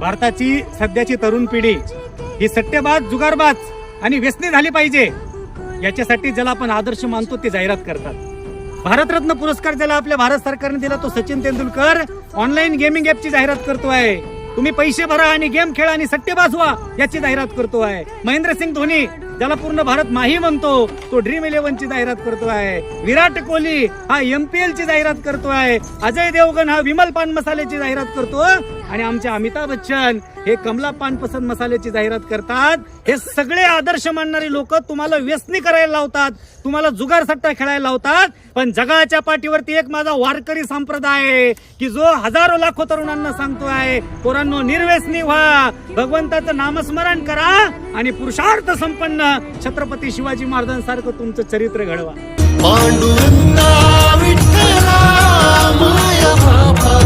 भारताची सध्याची तरुण पिढी ही सट्टेबाज, जुगारबाज आणि व्यसनी झाली पाहिजे, याच्यासाठी ज्याला आपण आदर्श मानतो ते जाहिरात करतात। भारतरत्न पुरस्कार ज्याला आपल्या भारत सरकारने दिला तो सचिन तेंडुलकर ऑनलाईन गेमिंग ॲपची जाहिरात करतोय। तुम्ही पैसे भरा आणि गेम खेळा आणि सट्टेबाज व्हा याची जाहिरात करतोय। महेंद्रसिंग धोनी ज्याला पूर्ण भारत माही म्हणतो तो ड्रीम 11 ची जाहिरात करतोय। विराट कोहली हा MPL ची जाहिरात करतोय। अजय देवगण हा विमल पान मसाल्याची जाहिरात करतो आणि आमचे अमिताभ बच्चन हे कमला पान पसंद मसाल्याची जाहिरात करतात। हे सगळे आदर्श मानणारी लोक तुम्हाला व्यसनी करायला लावतात, तुम्हाला जुगार सट्टा खेळायला लावतात। पण जगाच्या पाठीवरती एक माझा वारकरी संप्रदाय आहे की जो हजारो लाखो तरुणांना सांगतोय, पोरांनो निर्व्यसनी व्हा, भगवंताचं नामस्मरण करा आणि पुरुषार्थ संपन्न छत्रपती शिवाजी महाराजांसारखं तुमचं चरित्र घडवा। पांडुरंगा विठ्ठला माया बाबा